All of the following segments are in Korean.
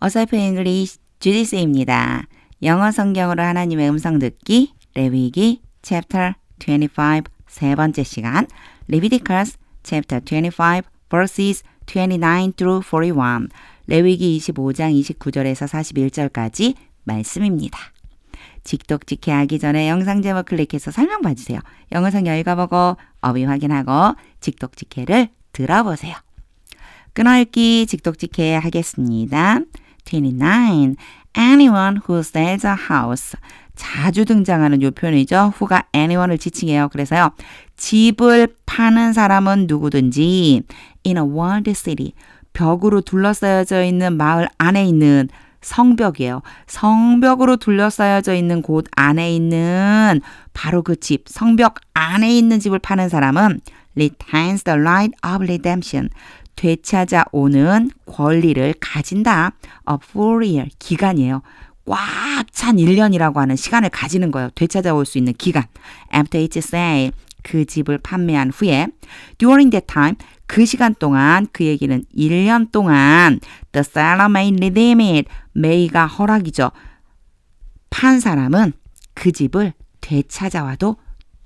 어설프 잉글리시 주디스입니다. 영어 성경으로 하나님의 음성 듣기 레위기 chapter 25 세 번째 시간 Leviticus chapter 25 verses 29 through 41 레위기 25장 29절에서 41절까지 말씀입니다. 직독직해 하기 전에 영상 제목 클릭해서 설명 봐주세요. 영어 성경 읽어보고 어휘 확인하고 직독직해를 들어보세요. 끊어읽기 직독직해 하겠습니다. 29. Anyone who sells a house. 자주 등장하는 요 표현이죠. who가 anyone을 지칭해요. 그래서요. 집을 파는 사람은 누구든지 in a walled city. 벽으로 둘러싸여져 있는 마을 안에 있는 성벽이에요. 성벽으로 둘러싸여져 있는 곳 안에 있는 바로 그 집, 성벽 안에 있는 집을 파는 사람은 retains the right of redemption. 되찾아오는 권리를 가진다. A full year, 기간이에요. 꽉 찬 1년이라고 하는 시간을 가지는 거예요. 되찾아올 수 있는 기간. After its sale, 그 집을 판매한 후에 during that time, 그 시간 동안 그 얘기는 1년 동안 the seller may redeem it. may가 허락이죠. 판 사람은 그 집을 되찾아와도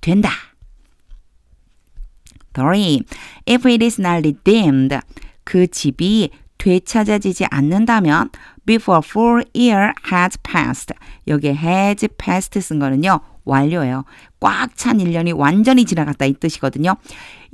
된다. 3. If it is not redeemed, 그 집이 되찾아지지 않는다면 before 4 year has passed. 여기에 has passed 쓴 거는요. 완료예요. 꽉 찬 1년이 완전히 지나갔다 이 뜻이거든요.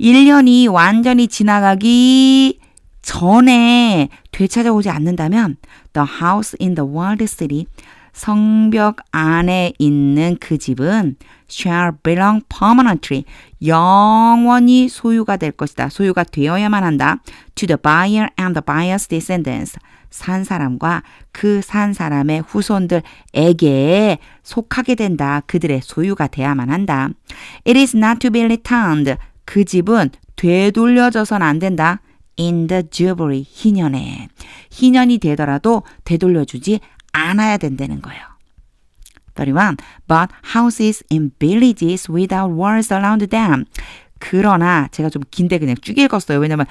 1년이 완전히 지나가기 전에 되찾아오지 않는다면 the house in the walled city, 성벽 안에 있는 그 집은 shall belong permanently, 영원히 소유가 될 것이다. 소유가 되어야만 한다. to the buyer and the buyer's descendants, 산 사람과 그 산 사람의 후손들에게 속하게 된다. 그들의 소유가 돼야만 한다. It is not to be returned, 그 집은 되돌려져선 안 된다. in the jubilee, 희년에. 희년이 되더라도 되돌려주지 않아야 된다는 거예요. 31. But houses in villages without walls around them. 그러나 제가 좀 긴데 그냥 쭉 읽었어요. 왜냐면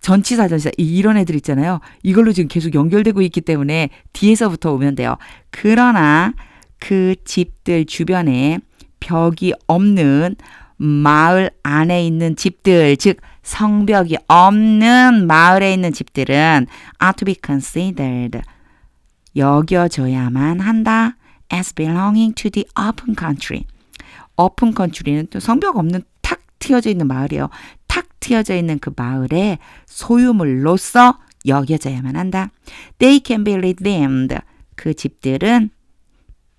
전치사 이런 애들 있잖아요. 이걸로 지금 계속 연결되고 있기 때문에 뒤에서부터 오면 돼요. 그러나 그 집들 주변에 벽이 없는 마을 안에 있는 집들, 즉 성벽이 없는 마을에 있는 집들은 are to be considered, 여겨져야만 한다. as belonging to the open country. open country는 또 성벽 없는 탁 트여져 있는 마을이에요. 탁 트여져 있는 그 마을의 소유물로서 여겨져야만 한다. They can be redeemed. 그 집들은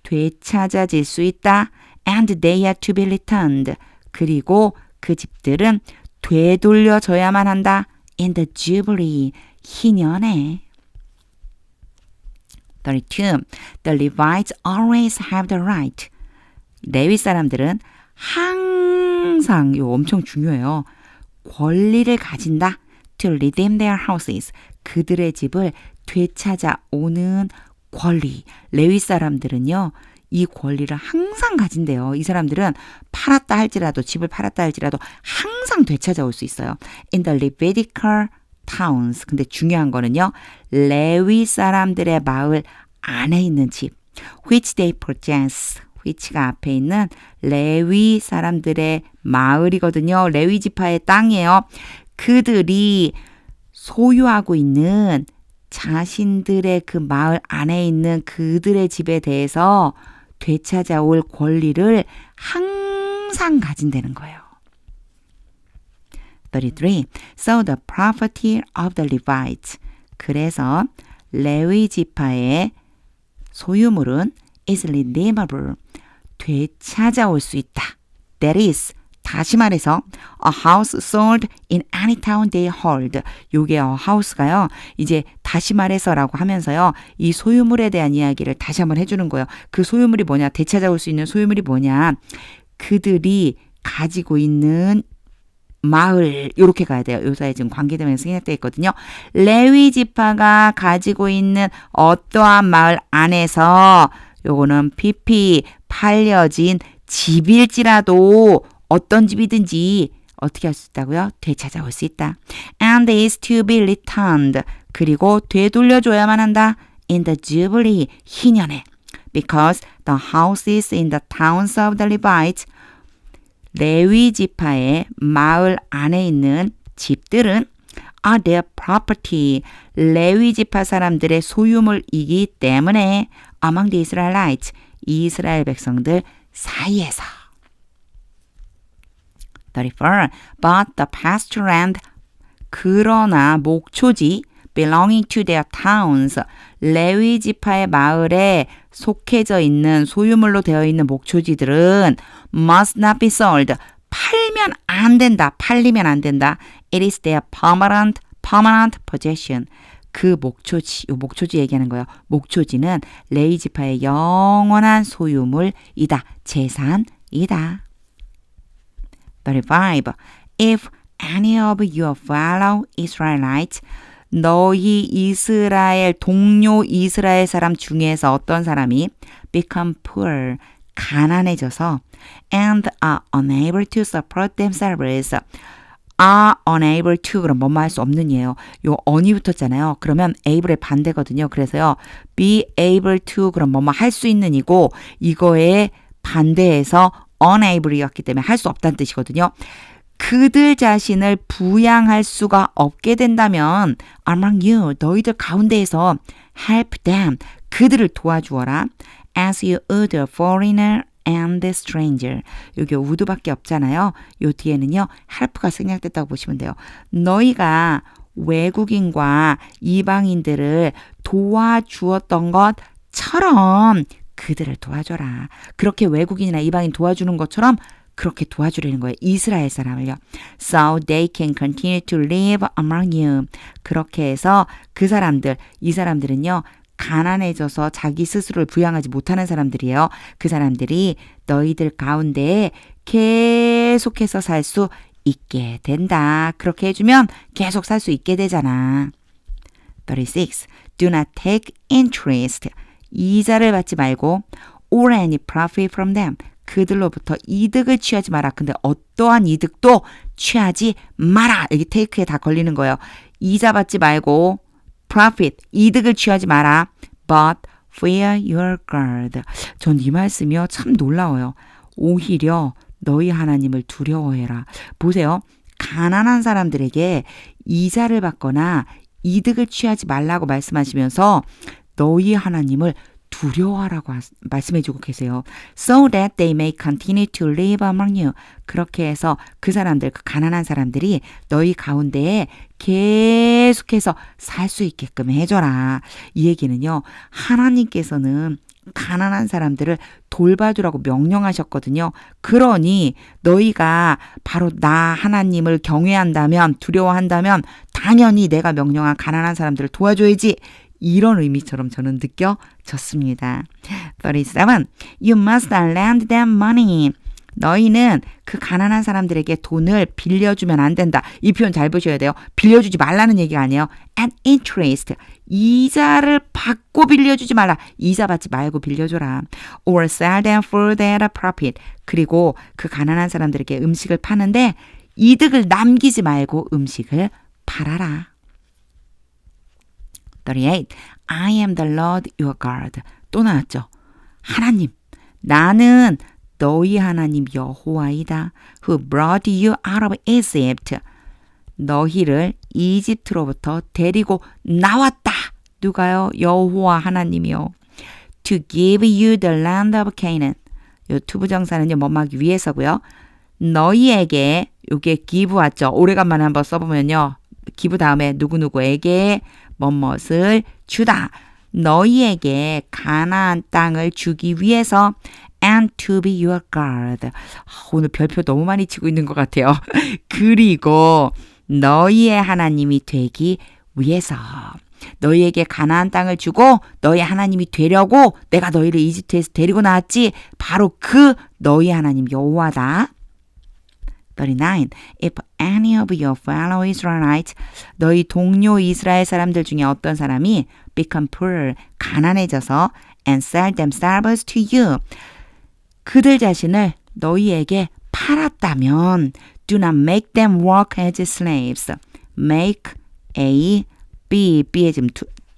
되찾아질 수 있다. And they are to be returned. 그리고 그 집들은 되돌려져야만 한다. In the jubilee, 희년에. 32. The Levites always have the right. 레위 사람들은 항상, 이거 엄청 중요해요. 권리를 가진다. To redeem their houses. 그들의 집을 되찾아오는 권리. 레위 사람들은요. 이 권리를 항상 가진대요. 이 사람들은 팔았다 할지라도, 집을 팔았다 할지라도 항상 되찾아올 수 있어요. In the Levitical towns. 근데 중요한 거는요. 레위 사람들의 마을 안에 있는 집. Which they possess. which가 앞에 있는 레위 사람들의 마을이거든요. 레위 지파의 땅이에요. 그들이 소유하고 있는 자신들의 그 마을 안에 있는 그들의 집에 대해서 되찾아올 권리를 항상 가진다는 거예요. 33. So the property of the Levites. 그래서 레위 지파의 소유물은 is redeemable. 되찾아올 수 있다. That is, 다시 말해서 a house sold in any town they hold. 요게 house가요. 이제 다시 말해서라고 하면서요. 이 소유물에 대한 이야기를 다시 한번 해주는 거예요. 그 소유물이 뭐냐? 되찾아올 수 있는 소유물이 뭐냐? 그들이 가지고 있는 마을, 이렇게 가야 돼요. 요사에 지금 관계대명사 생략되어 있거든요. 레위 지파가 가지고 있는 어떠한 마을 안에서 요거는 PP 팔려진 집일지라도 어떤 집이든지 어떻게 할 수 있다고요? 되찾아올 수 있다. And is to be returned. 그리고 되돌려줘야만 한다. in the Jubilee 희년에 because the houses in the towns of the Levites 레위 지파의 마을 안에 있는 집들은 are their property. 레위 지파 사람들의 소유물이기 때문에 among the Israelites. 이스라엘 백성들 사이에서. 34. But the pasture land. 그러나 목초지 belonging to their towns. 레위 지파의 마을에 속해져 있는 소유물로 되어 있는 목초지들은 must not be sold. 팔면 안 된다. 팔리면 안 된다. It is their permanent possession. 그 목초지 얘기하는 거예요. 목초지는 레위 지파의 영원한 소유물이다. 재산이다. 35. If any of your fellow Israelites 너희 이스라엘 동료 이스라엘 사람 중에서 어떤 사람이 become poor 가난해져서 and are unable to support themselves are unable to 그럼 뭐뭐 할 수 없는 이에요. 요 on이 붙었잖아요. 그러면 able의 반대거든요. 그래서요 be able to 그럼 뭐뭐 할 수 있는 이고 이거에 반대해서 unable이었기 때문에 할 수 없다는 뜻이거든요. 그들 자신을 부양할 수가 없게 된다면 among you 너희들 가운데에서 help them 그들을 도와주어라 as you would a foreigner and a stranger. 여기 would밖에 없잖아요. 요 뒤에는요 help가 생략됐다고 보시면 돼요. 너희가 외국인과 이방인들을 도와주었던 것처럼 그들을 도와줘라. 그렇게 외국인이나 이방인 도와주는 것처럼 그렇게 도와주려는 거예요. 이스라엘 사람을요. So they can continue to live among you. 그렇게 해서 그 사람들, 이 사람들은요. 가난해져서 자기 스스로를 부양하지 못하는 사람들이에요. 그 사람들이 너희들 가운데에 계속해서 살 수 있게 된다. 그렇게 해주면 계속 살 수 있게 되잖아. 36. Do not take interest. 이자를 받지 말고 or any profit from them. 그들로부터 이득을 취하지 마라. 근데 어떠한 이득도 취하지 마라. 여기 take에 다 걸리는 거예요. 이자 받지 말고 profit, 이득을 취하지 마라. But fear your God. 전 이 말씀이요. 참 놀라워요. 오히려 너희 하나님을 두려워해라. 보세요. 가난한 사람들에게 이자를 받거나 이득을 취하지 말라고 말씀하시면서 너희 하나님을 두려워하라고 말씀해주고 계세요. So that they may continue to live among you. 그렇게 해서 그 사람들, 그 가난한 사람들이 너희 가운데에 계속해서 살 수 있게끔 해줘라. 이 얘기는요. 하나님께서는 가난한 사람들을 돌봐주라고 명령하셨거든요. 그러니 너희가 바로 나 하나님을 경외한다면, 두려워한다면 당연히 내가 명령한 가난한 사람들을 도와줘야지. 이런 의미처럼 저는 느껴졌습니다. 37. You must not lend them money. 너희는 그 가난한 사람들에게 돈을 빌려주면 안 된다. 이 표현 잘 보셔야 돼요. 빌려주지 말라는 얘기가 아니에요. At interest. 이자를 받고 빌려주지 말라. 이자 받지 말고 빌려줘라. Or sell them food at a profit. 그리고 그 가난한 사람들에게 음식을 파는데 이득을 남기지 말고 음식을 팔아라. 38. I am the Lord your God. 또 나왔죠. 하나님, 나는 너희 하나님 여호와이다. Who brought you out of Egypt. 너희를 이집트로부터 데리고 나왔다. 누가요? 여호와 하나님이요. To give you the land of Canaan. 요 투부정사는요. 뭐하기 위해서고요. 너희에게 요게 give 왔죠. 오래간만에 한번 써보면요. give 다음에 누구누구에게 뭐뭇을 주다. 너희에게 가나안 땅을 주기 위해서 and to be your God. 오늘 별표 너무 많이 치고 있는 것 같아요. 그리고 너희의 하나님이 되기 위해서. 너희에게 가나안 땅을 주고 너희 하나님이 되려고 내가 너희를 이집트에서 데리고 나왔지. 바로 그 너희 하나님 여호와다. 39. If any of your fellow Israelites, 너희 동료 이스라엘 사람들 중에 어떤 사람이 become poor, 가난해져서 and sell themselves to you, 그들 자신을 너희에게 팔았다면 do not make them work as slaves. make, a, b, b에 지금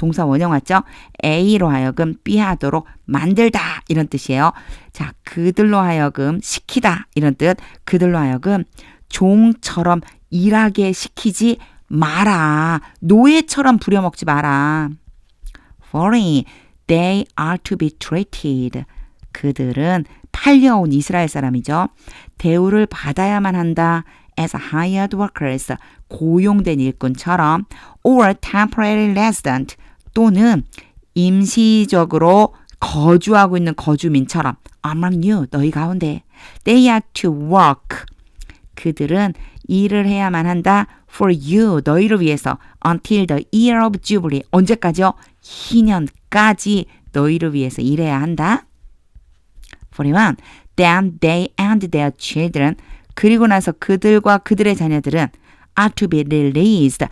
동사 원형 왔죠? A로 하여금 B 하도록 만들다 이런 뜻이에요. 자, 그들로 하여금 시키다 이런 뜻. 그들로 하여금 종처럼 일하게 시키지 마라. 노예처럼 부려먹지 마라. For they are to be treated. 그들은 팔려온 이스라엘 사람이죠. 대우를 받아야만 한다. As hired workers, 고용된 일꾼처럼 or temporary resident 또는 임시적으로 거주하고 있는 거주민처럼 among you, 너희 가운데 they are to work. 그들은 일을 해야만 한다. For you, 너희를 위해서 until the year of jubilee. 언제까지요? 희년까지 너희를 위해서 일해야 한다. 41. Then they and their children. 그리고 나서 그들과 그들의 자녀들은 are to be released.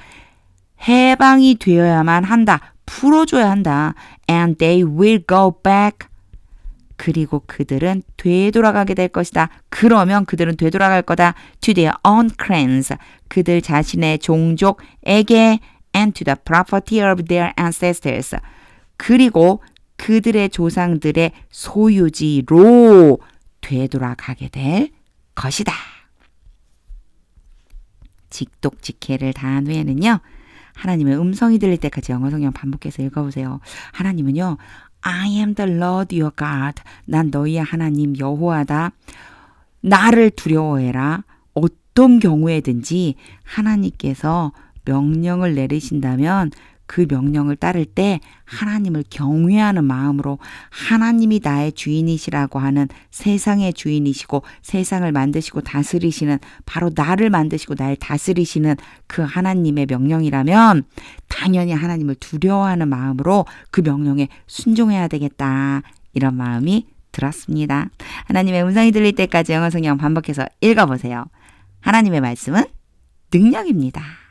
해방이 되어야만 한다. 풀어줘야 한다. And they will go back. 그리고 그들은 되돌아가게 될 것이다. 그러면 그들은 되돌아갈 거다. To their own clans. 그들 자신의 종족에게 and to the property of their ancestors. 그리고 그들의 조상들의 소유지로 되돌아가게 될 것이다. 직독직해를 다한 후에는요. 하나님의 음성이 들릴 때까지 영어 성경 반복해서 읽어보세요. 하나님은요. I am the Lord your God. 난 너희의 하나님 여호와다. 나를 두려워해라. 어떤 경우에든지 하나님께서 명령을 내리신다면 그 명령을 따를 때 하나님을 경외하는 마음으로 하나님이 나의 주인이시라고 하는 세상의 주인이시고 세상을 만드시고 다스리시는 바로 나를 만드시고 나를 다스리시는 그 하나님의 명령이라면 당연히 하나님을 두려워하는 마음으로 그 명령에 순종해야 되겠다. 이런 마음이 들었습니다. 하나님의 음성이 들릴 때까지 영어 성경 반복해서 읽어보세요. 하나님의 말씀은 능력입니다.